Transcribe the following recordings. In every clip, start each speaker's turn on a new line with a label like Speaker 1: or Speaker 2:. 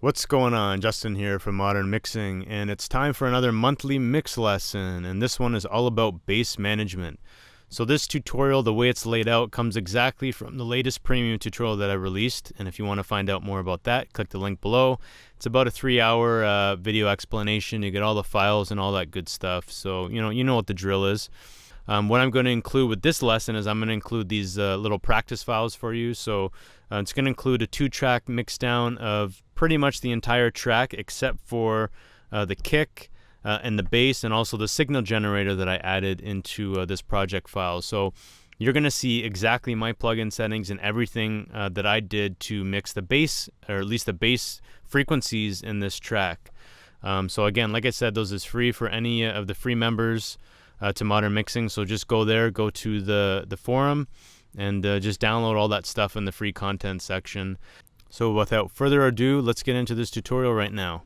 Speaker 1: What's going on? Justin here from Modern Mixing, and it's time for another monthly mix lesson, and this one is all about bass management. So this tutorial, the way it's laid out, comes exactly from the latest premium tutorial that I released, and if you want to find out more about that, click the link below. It's about a 3-hour video explanation. You get all the files and all that good stuff, so you know what the drill is. What I'm going to include with this lesson is I'm going to include these little practice files for you. So it's going to include a 2-track mixdown of pretty much the entire track except for the kick and the bass, and also the signal generator that I added into this project file. So you're going to see exactly my plugin settings and everything that I did to mix the bass, or at least the bass frequencies in this track. So again, like I said, those is free for any of the free members to Modern Mixing. So just go there, go to the forum, and just download all that stuff in the free content section. So without further ado, let's get into this tutorial right now.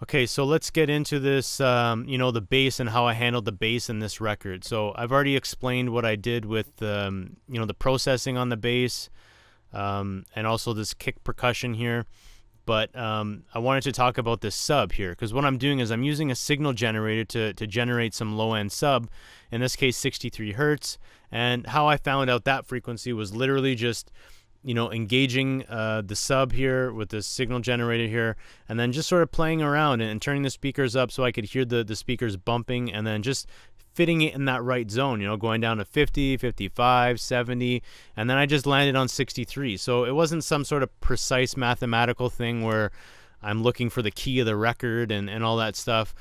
Speaker 1: Okay, so let's get into this, the bass and how I handled the bass in this record. So I've already explained what I did with, the processing on the bass, and also this kick percussion here. But I wanted to talk about this sub here, because what I'm doing is I'm using a signal generator to generate some low-end sub, in this case 63 hertz. And how I found out that frequency was literally just engaging the sub here with the signal generator here, and then just sort of playing around and turning the speakers up so I could hear the speakers bumping, and then just fitting it in that right zone, going down to 50, 55, 70, and then I just landed on 63. So it wasn't some sort of precise mathematical thing where I'm looking for the key of the record and all that stuff.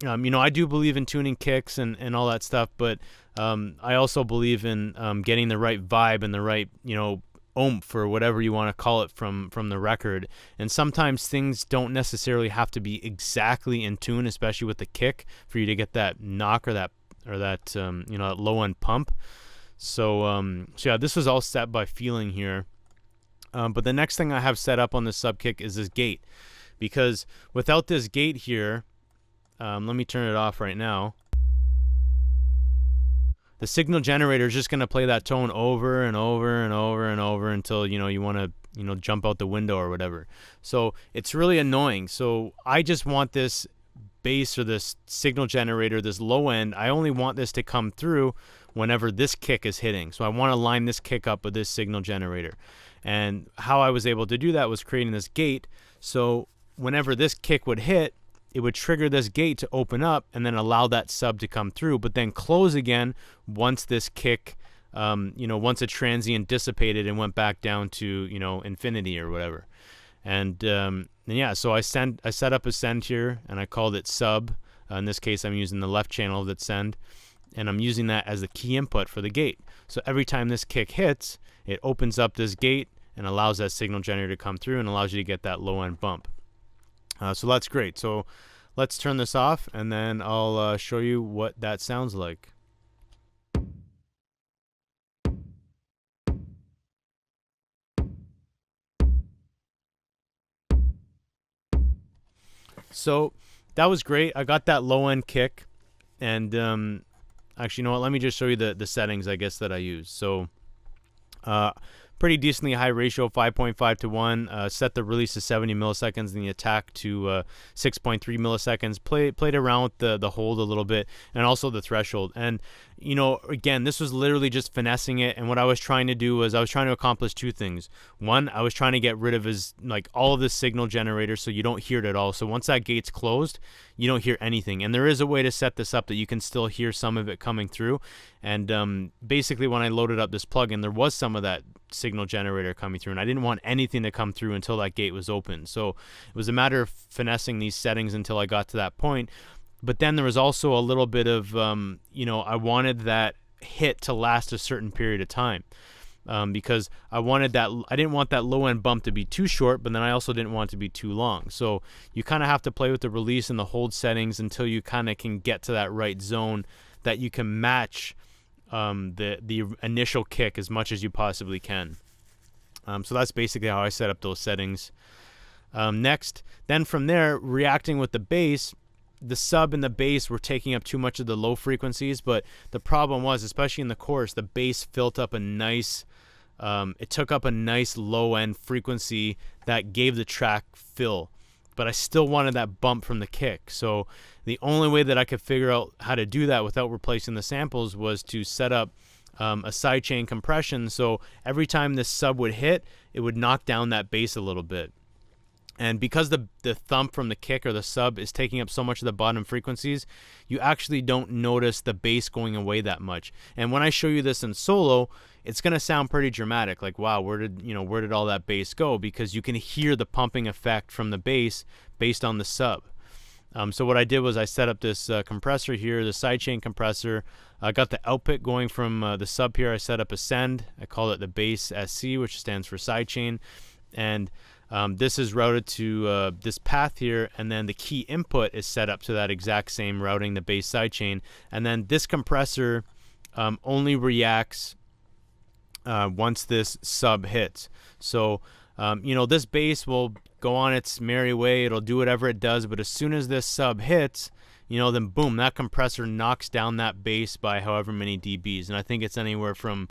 Speaker 1: I do believe in tuning kicks and all that stuff, but I also believe in getting the right vibe and the right, oomph or whatever you want to call it from the record. And sometimes things don't necessarily have to be exactly in tune, especially with the kick, for you to get that knock or that that low end pump. So yeah, this was all set by feeling here. But the next thing I have set up on the sub kick is this gate, because without this gate here, let me turn it off right now. The signal generator is just going to play that tone over and over and over and over until you want to jump out the window or whatever. So it's really annoying. So I just want this bass or this signal generator, this low end, I only want this to come through whenever this kick is hitting. So I want to line this kick up with this signal generator. And how I was able to do that was creating this gate. So whenever this kick would hit, it would trigger this gate to open up and then allow that sub to come through, but then close again once this kick, once a transient dissipated and went back down to, infinity or whatever. And yeah, so I set up a send here, and I called it sub. In this case, I'm using the left channel of that send, and I'm using that as the key input for the gate. So every time this kick hits, it opens up this gate and allows that signal generator to come through and allows you to get that low end bump. So that's great. So let's turn this off, and then I'll show you what that sounds like. So that was great. I got that low end kick, and actually, you know what? Let me just show you the settings, I guess, that I use. So pretty decently high ratio, 5.5 to 1. Set the release to 70 milliseconds and the attack to 6.3 milliseconds. Played around with the hold a little bit, and also the threshold. And again, this was literally just finessing it. And what I was trying to do was I was trying to accomplish two things. One, I was trying to get rid of all of this signal generator so you don't hear it at all. So once that gate's closed, you don't hear anything. And there is a way to set this up that you can still hear some of it coming through. And basically, when I loaded up this plugin, there was some of that signal generator coming through, and I didn't want anything to come through until that gate was open. So it was a matter of finessing these settings until I got to that point. But then there was also a little bit of I wanted that hit to last a certain period of time, because I didn't want that low end bump to be too short, but then I also didn't want it to be too long. So you kind of have to play with the release and the hold settings until you kind of can get to that right zone that you can match the initial kick as much as you possibly can. So that's basically how I set up those settings. Next, then from there, reacting with the bass, the sub and the bass were taking up too much of the low frequencies, but the problem was, especially in the chorus, the bass filled up a nice it took up a nice low end frequency that gave the track fill, but I still wanted that bump from the kick. So the only way that I could figure out how to do that without replacing the samples was to set up a sidechain compression. So every time this sub would hit, it would knock down that bass a little bit. And because the thump from the kick or the sub is taking up so much of the bottom frequencies, you actually don't notice the bass going away that much. And when I show you this in solo, it's going to sound pretty dramatic. Like, wow, where did all that bass go? Because you can hear the pumping effect from the bass based on the sub. So what I did was I set up this compressor here, the sidechain compressor. I got the output going from the sub here. I set up a send. I call it the bass SC, which stands for sidechain. And this is routed to this path here, and then the key input is set up to that exact same routing, the bass sidechain. And then this compressor only reacts once this sub hits. So this bass will go on its merry way. It'll do whatever it does, but as soon as this sub hits, then boom, that compressor knocks down that bass by however many dBs, and I think it's anywhere from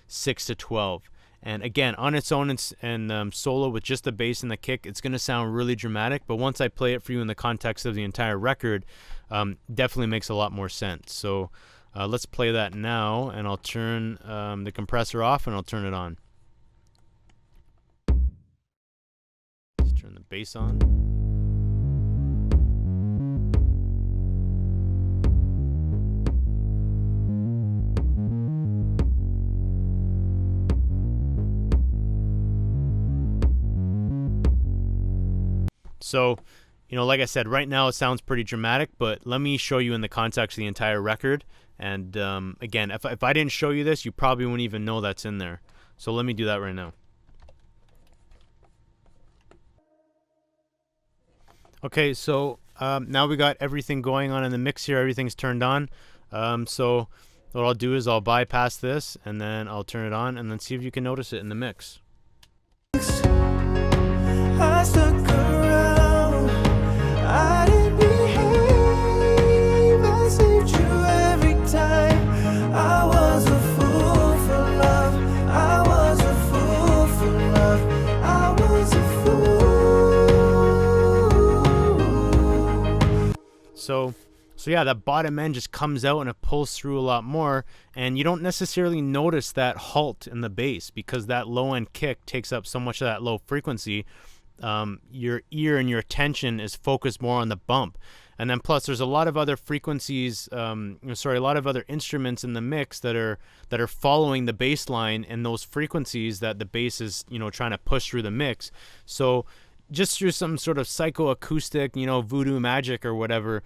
Speaker 1: 6 to 12. And again, on its own and solo with just the bass and the kick, it's going to sound really dramatic. But once I play it for you in the context of the entire record, definitely makes a lot more sense. So let's play that now, and I'll turn the compressor off and I'll turn it on. Let's turn the bass on. So, like I said, right now it sounds pretty dramatic, but let me show you in the context of the entire record. And again, if I didn't show you this, you probably wouldn't even know that's in there. So let me do that right now. Okay, so now we got everything going on in the mix here. Everything's turned on. So what I'll do is I'll bypass this, and then I'll turn it on, and then see if you can notice it in the mix. I stuck around, I didn't behave, I saved you every time. I was a fool for love, I was a fool for love, I was a fool. So yeah, that bottom end just comes out and it pulls through a lot more, and you don't necessarily notice that halt in the bass because that low end kick takes up so much of that low frequency. Your ear and your attention is focused more on the bump. And then plus there's a lot of other frequencies, a lot of other instruments in the mix that are following the bass line and those frequencies that the bass is, trying to push through the mix. So just through some sort of psychoacoustic, voodoo magic or whatever,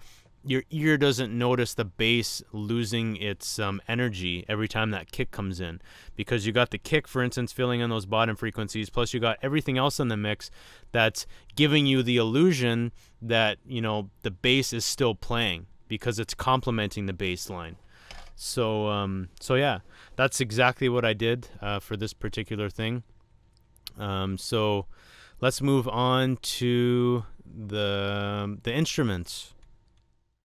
Speaker 1: your ear doesn't notice the bass losing its energy every time that kick comes in, because you got the kick, for instance, filling in those bottom frequencies, plus you got everything else in the mix that's giving you the illusion that the bass is still playing because it's complementing the bass line. So yeah, that's exactly what I did for this particular thing. So let's move on to the instruments.